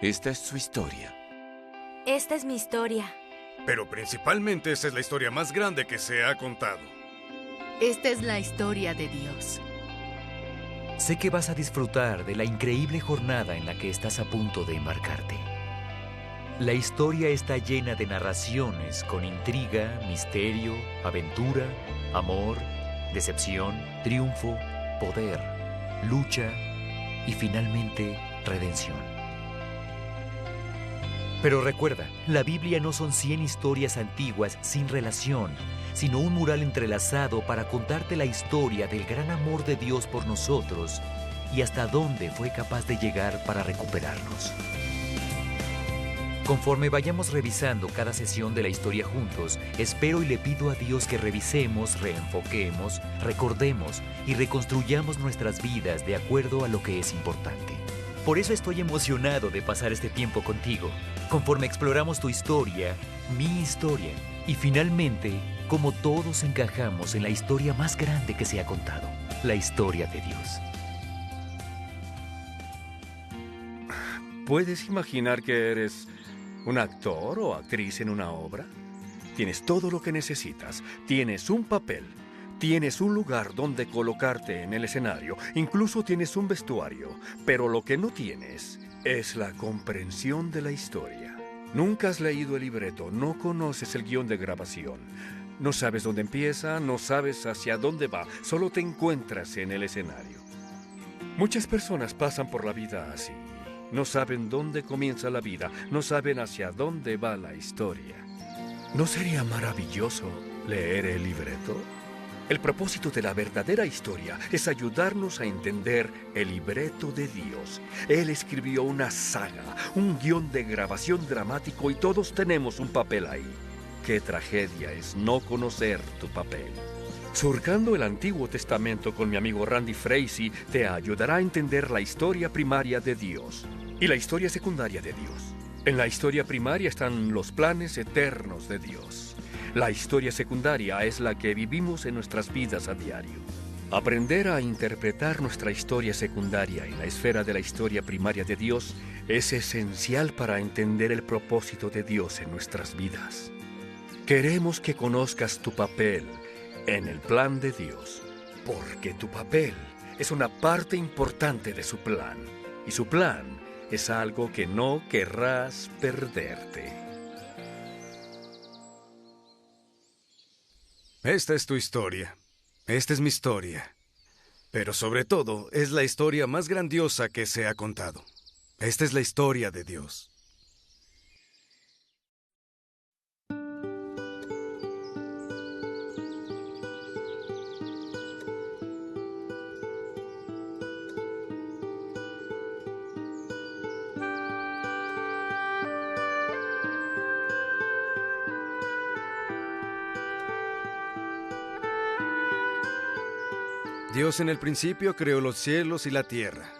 Esta es su historia. Esta es mi historia. Pero principalmente esa es la historia más grande que se ha contado. Esta es la historia de Dios. Sé que vas a disfrutar de la increíble jornada en la que estás a punto de embarcarte. La historia está llena de narraciones con intriga, misterio, aventura, amor, decepción, triunfo, poder, lucha y finalmente redención. Pero recuerda, la Biblia no son 100 historias antiguas sin relación, sino un mural entrelazado para contarte la historia del gran amor de Dios por nosotros y hasta dónde fue capaz de llegar para recuperarnos. Conforme vayamos revisando cada sesión de la historia juntos, espero y le pido a Dios que revisemos, reenfoquemos, recordemos y reconstruyamos nuestras vidas de acuerdo a lo que es importante. Por eso estoy emocionado de pasar este tiempo contigo, conforme exploramos tu historia, mi historia, y finalmente, cómo todos encajamos en la historia más grande que se ha contado, la historia de Dios. ¿Puedes imaginar que eres un actor o actriz en una obra? Tienes todo lo que necesitas, tienes un papel, tienes un lugar donde colocarte en el escenario, incluso tienes un vestuario, pero lo que no tienes es la comprensión de la historia. Nunca has leído el libreto, no conoces el guión de grabación, no sabes dónde empieza, no sabes hacia dónde va, solo te encuentras en el escenario. Muchas personas pasan por la vida así. No saben dónde comienza la vida, no saben hacia dónde va la historia. ¿No sería maravilloso leer el libreto? El propósito de la verdadera historia es ayudarnos a entender el libreto de Dios. Él escribió una saga, un guión de grabación dramático y todos tenemos un papel ahí. Qué tragedia es no conocer tu papel. Surcando el Antiguo Testamento con mi amigo Randy Frazee te ayudará a entender la historia primaria de Dios y la historia secundaria de Dios. En la historia primaria están los planes eternos de Dios. La historia secundaria es la que vivimos en nuestras vidas a diario. Aprender a interpretar nuestra historia secundaria en la esfera de la historia primaria de Dios es esencial para entender el propósito de Dios en nuestras vidas. Queremos que conozcas tu papel en el plan de Dios, porque tu papel es una parte importante de su plan, y su plan es algo que no querrás perderte. Esta es tu historia, esta es mi historia, pero sobre todo es la historia más grandiosa que se ha contado. Esta es la historia de Dios. Dios en el principio creó los cielos y la tierra.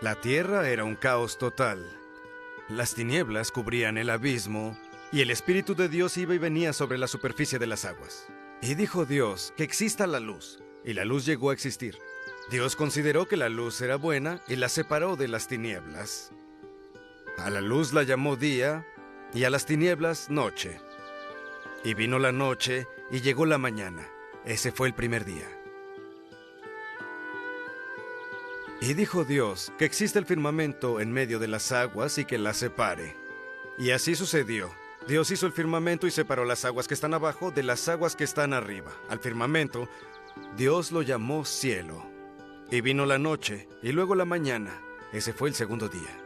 La tierra era un caos total. Las tinieblas cubrían el abismo, y el Espíritu de Dios iba y venía sobre la superficie de las aguas. Y dijo Dios que exista la luz, y la luz llegó a existir. Dios consideró que la luz era buena y la separó de las tinieblas. A la luz la llamó día, y a las tinieblas noche. Y vino la noche, y llegó la mañana. Ese fue el primer día. Y dijo Dios que existe el firmamento en medio de las aguas y que las separe. Y así sucedió. Dios hizo el firmamento y separó las aguas que están abajo de las aguas que están arriba. Al firmamento, Dios lo llamó cielo. Y vino la noche y luego la mañana. Ese fue el segundo día.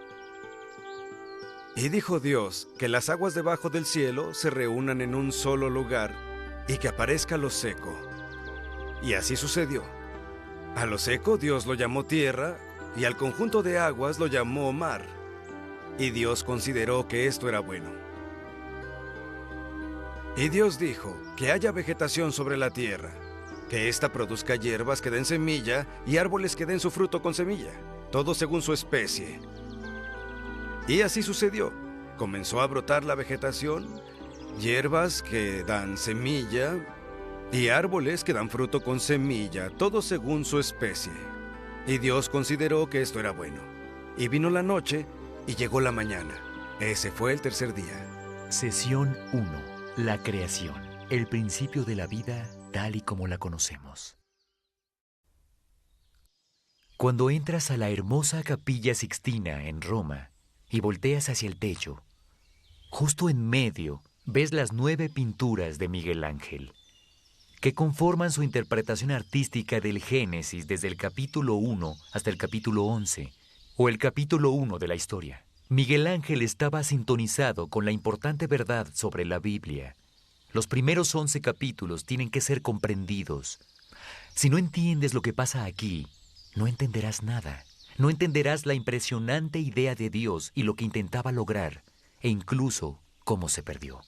Y dijo Dios que las aguas debajo del cielo se reúnan en un solo lugar y que aparezca lo seco. Y así sucedió. A lo seco Dios lo llamó tierra, y al conjunto de aguas lo llamó mar. Y Dios consideró que esto era bueno. Y Dios dijo que haya vegetación sobre la tierra, que ésta produzca hierbas que den semilla y árboles que den su fruto con semilla, todo según su especie. Y así sucedió. Comenzó a brotar la vegetación, hierbas que dan semilla, y árboles que dan fruto con semilla, todo según su especie. Y Dios consideró que esto era bueno. Y vino la noche, Y llegó la mañana. Ese fue el tercer día. Sesión 1. La creación. El principio de la vida tal y como la conocemos. Cuando entras a la hermosa Capilla Sixtina en Roma y volteas hacia el techo, justo en medio ves las 9 pinturas de Miguel Ángel, que conforman su interpretación artística del Génesis desde el capítulo 1 hasta el capítulo 11, o el capítulo 1 de la historia. Miguel Ángel estaba sintonizado con la importante verdad sobre la Biblia. Los primeros 11 capítulos tienen que ser comprendidos. Si no entiendes lo que pasa aquí, no entenderás nada. No entenderás la impresionante idea de Dios y lo que intentaba lograr, e incluso cómo se perdió.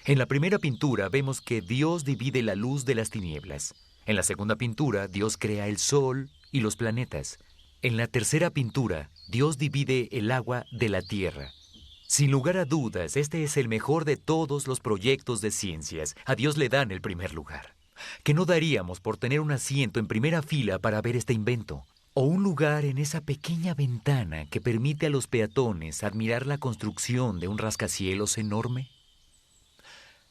En la primera pintura vemos que Dios divide la luz de las tinieblas. En la segunda pintura, Dios crea el sol y los planetas. En la tercera pintura, Dios divide el agua de la tierra. Sin lugar a dudas, este es el mejor de todos los proyectos de ciencias. A Dios le dan el primer lugar. ¿Qué no daríamos por tener un asiento en primera fila para ver este invento? O un lugar en esa pequeña ventana que permite a los peatones admirar la construcción de un rascacielos enorme.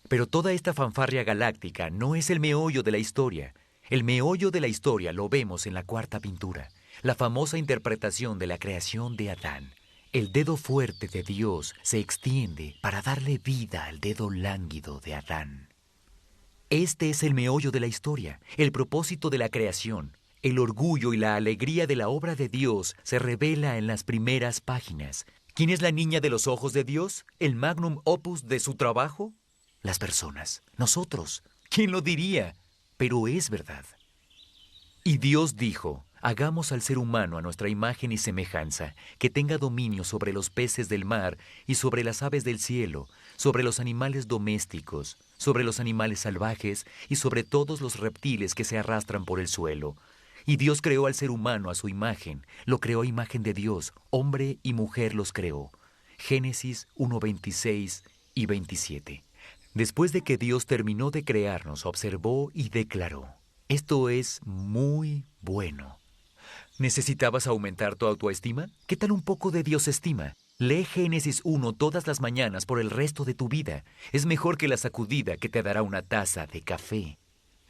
Pero toda esta fanfarria galáctica no es el meollo de la historia. El meollo de la historia lo vemos en la cuarta pintura, la famosa interpretación de la creación de Adán. El dedo fuerte de Dios se extiende para darle vida al dedo lánguido de Adán. Este es el meollo de la historia, el propósito de la creación. El orgullo y la alegría de la obra de Dios se revela en las primeras páginas. ¿Quién es la niña de los ojos de Dios? ¿El magnum opus de su trabajo? Las personas, nosotros. ¿Quién lo diría? Pero es verdad. Y Dios dijo: hagamos al ser humano a nuestra imagen y semejanza, que tenga dominio sobre los peces del mar y sobre las aves del cielo, sobre los animales domésticos, sobre los animales salvajes y sobre todos los reptiles que se arrastran por el suelo. Y Dios creó al ser humano a su imagen, lo creó a imagen de Dios, hombre y mujer los creó. Génesis 1:26 y 27. Después de que Dios terminó de crearnos, observó y declaró: esto es muy bueno. ¿Necesitabas aumentar tu autoestima? ¿Qué tal un poco de Dios estima? Lee Génesis 1 todas las mañanas por el resto de tu vida. Es mejor que la sacudida que te dará una taza de café.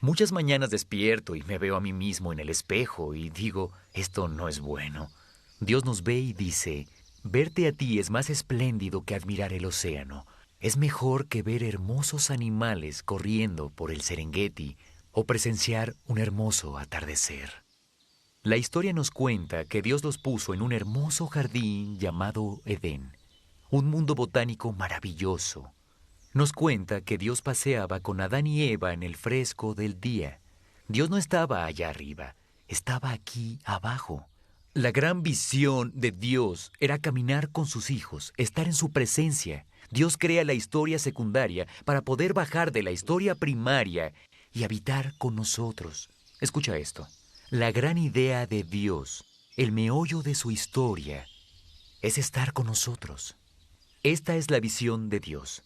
Muchas mañanas despierto y me veo a mí mismo en el espejo y digo: esto no es bueno. Dios nos ve y dice: verte a ti es más espléndido que admirar el océano. Es mejor que ver hermosos animales corriendo por el Serengeti o presenciar un hermoso atardecer. La historia nos cuenta que Dios los puso en un hermoso jardín llamado Edén, un mundo botánico maravilloso. Nos cuenta que Dios paseaba con Adán y Eva en el fresco del día. Dios no estaba allá arriba, estaba aquí abajo. La gran visión de Dios era caminar con sus hijos, estar en su presencia. Dios crea la historia secundaria para poder bajar de la historia primaria y habitar con nosotros. Escucha esto. La gran idea de Dios, el meollo de su historia, es estar con nosotros. Esta es la visión de Dios.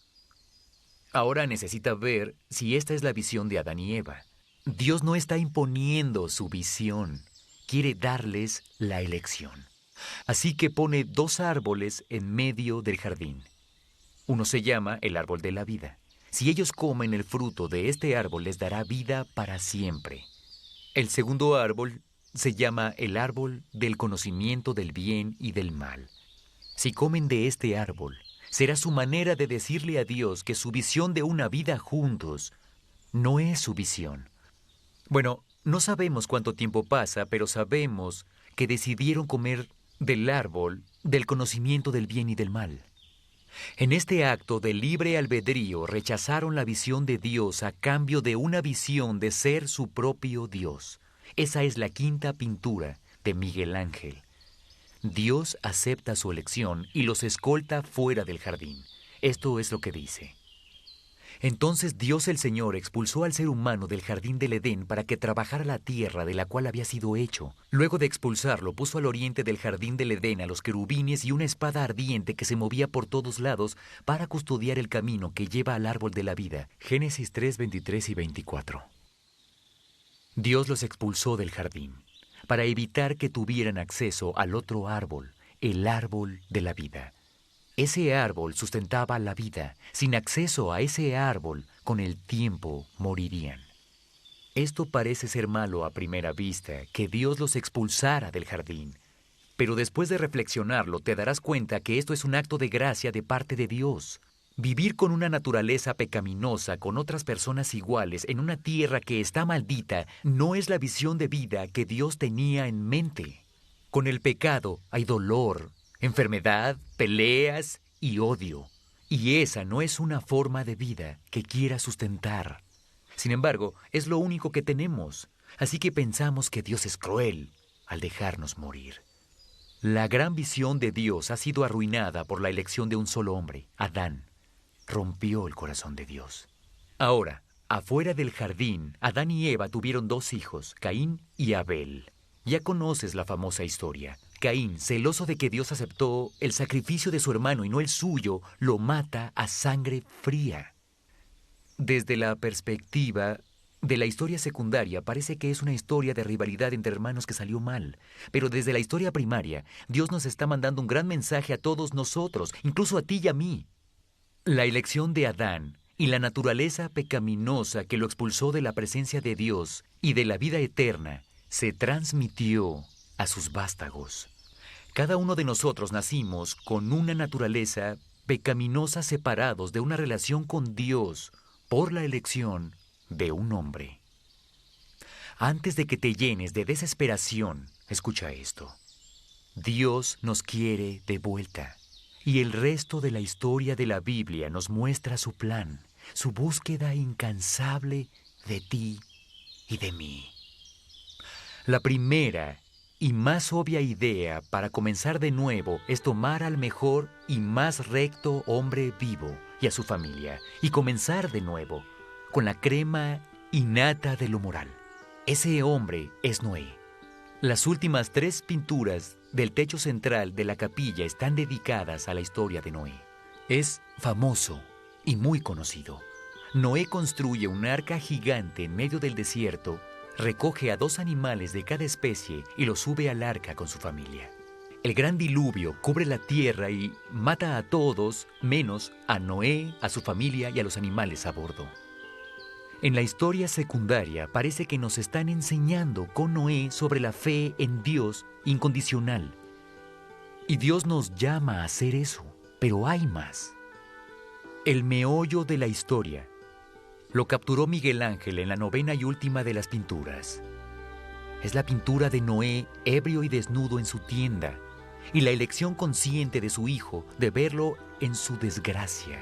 Ahora necesita ver si esta es la visión de Adán y Eva. Dios no está imponiendo su visión, quiere darles la elección. Así que pone 2 árboles en medio del jardín. Uno se llama el árbol de la vida. Si ellos comen el fruto de este árbol, les dará vida para siempre. El segundo árbol se llama el árbol del conocimiento del bien y del mal. Si comen de este árbol, será su manera de decirle a Dios que su visión de una vida juntos no es su visión. Bueno, no sabemos cuánto tiempo pasa, pero sabemos que decidieron comer del árbol del conocimiento del bien y del mal. En este acto de libre albedrío rechazaron la visión de Dios a cambio de una visión de ser su propio Dios. Esa es la quinta pintura de Miguel Ángel. Dios acepta su elección y los escolta fuera del jardín. Esto es lo que dice: entonces Dios el Señor expulsó al ser humano del jardín del Edén para que trabajara la tierra de la cual había sido hecho. Luego de expulsarlo, puso al oriente del jardín del Edén a los querubines y una espada ardiente que se movía por todos lados para custodiar el camino que lleva al árbol de la vida. Génesis 3, 23 y 24. Dios los expulsó del jardín para evitar que tuvieran acceso al otro árbol, el árbol de la vida. Ese árbol sustentaba la vida. Sin acceso a ese árbol, con el tiempo morirían. Esto parece ser malo a primera vista, que Dios los expulsara del jardín. Pero después de reflexionarlo, te darás cuenta que esto es un acto de gracia de parte de Dios. Vivir con una naturaleza pecaminosa, con otras personas iguales, en una tierra que está maldita, no es la visión de vida que Dios tenía en mente. Con el pecado hay dolor, enfermedad, peleas y odio. Y esa no es una forma de vida que quiera sustentar. Sin embargo, es lo único que tenemos. Así que pensamos que Dios es cruel al dejarnos morir. La gran visión de Dios ha sido arruinada por la elección de un solo hombre, Adán. Rompió el corazón de Dios. Ahora, afuera del jardín, Adán y Eva tuvieron 2 hijos, Caín y Abel. Ya conoces la famosa historia. Caín, celoso de que Dios aceptó el sacrificio de su hermano y no el suyo, lo mata a sangre fría. Desde la perspectiva de la historia secundaria, parece que es una historia de rivalidad entre hermanos que salió mal. Pero desde la historia primaria, Dios nos está mandando un gran mensaje a todos nosotros, incluso a ti y a mí. La elección de Adán y la naturaleza pecaminosa que lo expulsó de la presencia de Dios y de la vida eterna se transmitió a sus vástagos. Cada uno de nosotros nacimos con una naturaleza pecaminosa, separados de una relación con Dios por la elección de un hombre. Antes de que te llenes de desesperación, escucha esto. Dios nos quiere de vuelta. Y el resto de la historia de la Biblia nos muestra su plan, su búsqueda incansable de ti y de mí. La primera y más obvia idea para comenzar de nuevo es tomar al mejor y más recto hombre vivo y a su familia y comenzar de nuevo con la crema innata de lo moral. Ese hombre es Noé. Las últimas 3 pinturas del techo central de la capilla están dedicadas a la historia de Noé. Es famoso y muy conocido. Noé construye un arca gigante en medio del desierto, recoge a 2 animales de cada especie y los sube al arca con su familia. El gran diluvio cubre la tierra y mata a todos, menos a Noé, a su familia y a los animales a bordo. En la historia secundaria parece que nos están enseñando con Noé sobre la fe en Dios incondicional. Y Dios nos llama a hacer eso, pero hay más. El meollo de la historia lo capturó Miguel Ángel en la 9ª y última de las pinturas. Es la pintura de Noé ebrio y desnudo en su tienda y la elección consciente de su hijo de verlo en su desgracia.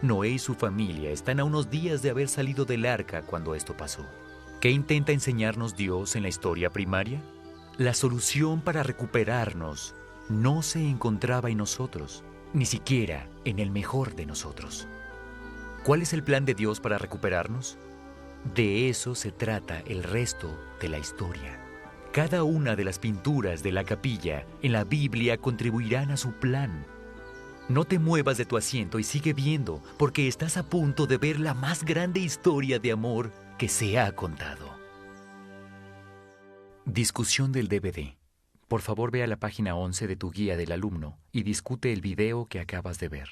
Noé y su familia están a unos días de haber salido del arca cuando esto pasó. ¿Qué intenta enseñarnos Dios en la historia primaria? La solución para recuperarnos no se encontraba en nosotros, ni siquiera en el mejor de nosotros. ¿Cuál es el plan de Dios para recuperarnos? De eso se trata el resto de la historia. Cada una de las pinturas de la capilla en la Biblia contribuirán a su plan. No te muevas de tu asiento y sigue viendo, porque estás a punto de ver la más grande historia de amor que se ha contado. Discusión del DVD. Por favor, ve a la página 11 de tu guía del alumno y discute el video que acabas de ver.